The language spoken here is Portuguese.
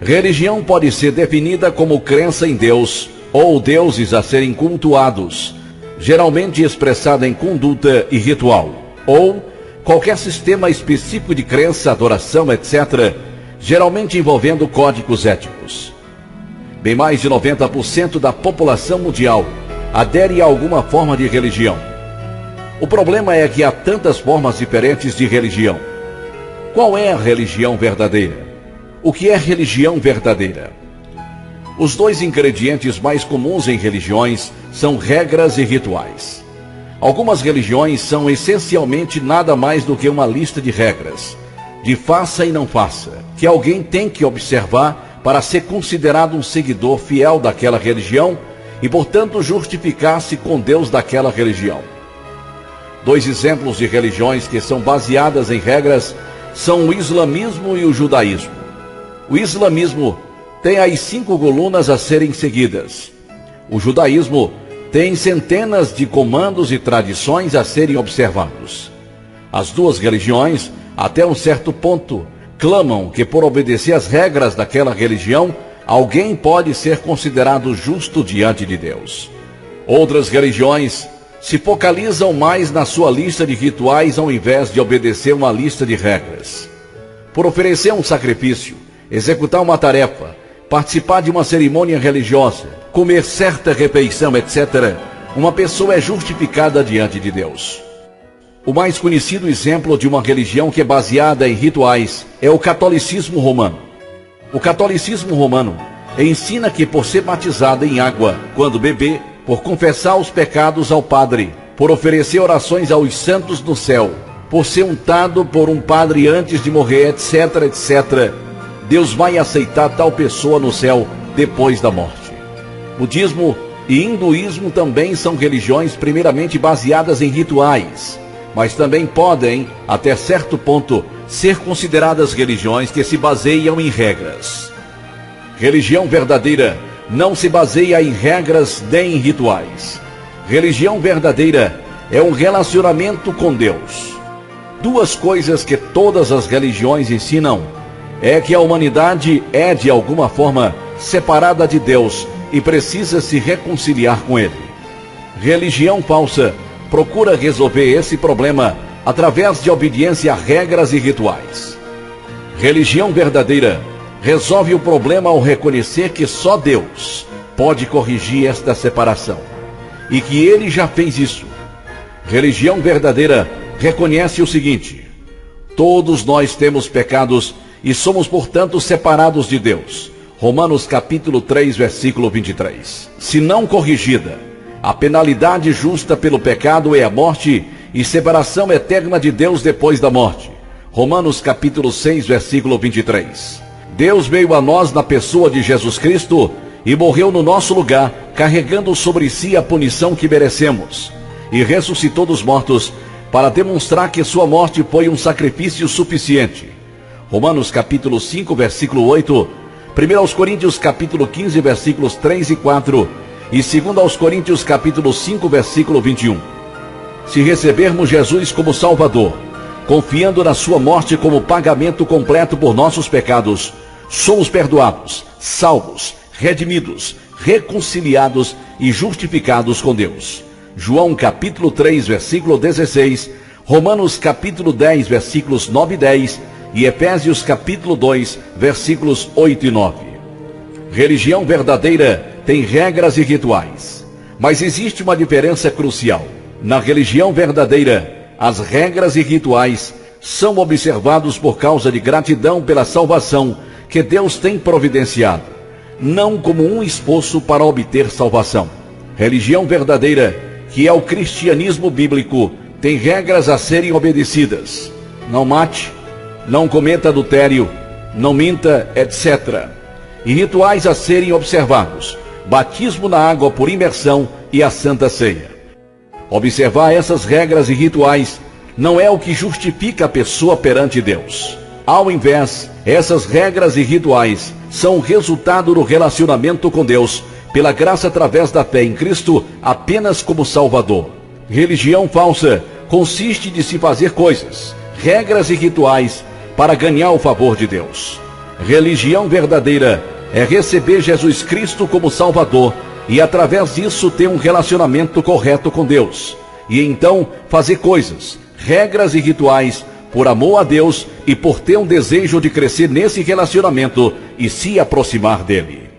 Religião pode ser definida como crença em Deus ou deuses a serem cultuados, geralmente expressada em conduta e ritual, ou qualquer sistema específico de crença, adoração, etc., geralmente envolvendo códigos éticos. Bem mais de 90% da população mundial adere a alguma forma de religião. O problema é que há tantas formas diferentes de religião. Qual é a religião verdadeira? O que é religião verdadeira? Os dois ingredientes mais comuns em religiões são regras e rituais. Algumas religiões são essencialmente nada mais do que uma lista de regras, de faça e não faça, que alguém tem que observar para ser considerado um seguidor fiel daquela religião e, portanto, justificar-se com Deus daquela religião. Dois exemplos de religiões que são baseadas em regras são o islamismo e o judaísmo. O islamismo tem as 5 colunas a serem seguidas. O judaísmo tem centenas de comandos e tradições a serem observados. As duas religiões, até um certo ponto, clamam que por obedecer às regras daquela religião, alguém pode ser considerado justo diante de Deus. Outras religiões se focalizam mais na sua lista de rituais ao invés de obedecer uma lista de regras. Por oferecer um sacrifício, executar uma tarefa, participar de uma cerimônia religiosa, comer certa refeição, etc., uma pessoa é justificada diante de Deus. O mais conhecido exemplo de uma religião que é baseada em rituais é o catolicismo romano. O catolicismo romano ensina que por ser batizado em água quando bebê, por confessar os pecados ao padre, por oferecer orações aos santos no céu, por ser untado por um padre antes de morrer, etc., etc., Deus vai aceitar tal pessoa no céu depois da morte. Budismo e hinduísmo também são religiões primeiramente baseadas em rituais, mas também podem, até certo ponto, ser consideradas religiões que se baseiam em regras. Religião verdadeira não se baseia em regras nem em rituais. Religião verdadeira é um relacionamento com Deus. Duas coisas que todas as religiões ensinam é que a humanidade é, de alguma forma, separada de Deus e precisa se reconciliar com Ele. Religião falsa procura resolver esse problema através de obediência a regras e rituais. Religião verdadeira resolve o problema ao reconhecer que só Deus pode corrigir esta separação e que Ele já fez isso. Religião verdadeira reconhece o seguinte: todos nós temos pecados e somos, portanto, separados de Deus. Romanos capítulo 3, versículo 23. Se não corrigida, a penalidade justa pelo pecado é a morte e separação eterna de Deus depois da morte. Romanos capítulo 6, versículo 23. Deus veio a nós na pessoa de Jesus Cristo e morreu no nosso lugar, carregando sobre si a punição que merecemos, e ressuscitou dos mortos para demonstrar que sua morte foi um sacrifício suficiente. Romanos capítulo 5, versículo 8, 1 Coríntios capítulo 15, versículos 3 e 4, e 2 Coríntios capítulo 5, versículo 21. Se recebermos Jesus como Salvador, confiando na sua morte como pagamento completo por nossos pecados, somos perdoados, salvos, redimidos, reconciliados e justificados com Deus. João capítulo 3, versículo 16, Romanos capítulo 10, versículos 9 e 10, e Efésios capítulo 2, versículos 8 e 9. Religião verdadeira tem regras e rituais, mas existe uma diferença crucial. Na religião verdadeira, as regras e rituais são observados por causa de gratidão pela salvação que Deus tem providenciado, não como um esforço para obter salvação. Religião verdadeira, que é o cristianismo bíblico, tem regras a serem obedecidas. Não mate, não cometa adultério, não minta, etc. E rituais a serem observados: batismo na água por imersão e a Santa Ceia. Observar essas regras e rituais não é o que justifica a pessoa perante Deus. Ao invés, essas regras e rituais são o resultado do relacionamento com Deus, pela graça através da fé em Cristo apenas como Salvador. Religião falsa consiste de se fazer coisas, regras e rituais para ganhar o favor de Deus. Religião verdadeira é receber Jesus Cristo como Salvador e através disso ter um relacionamento correto com Deus. E então fazer coisas, regras e rituais por amor a Deus e por ter um desejo de crescer nesse relacionamento e se aproximar dele.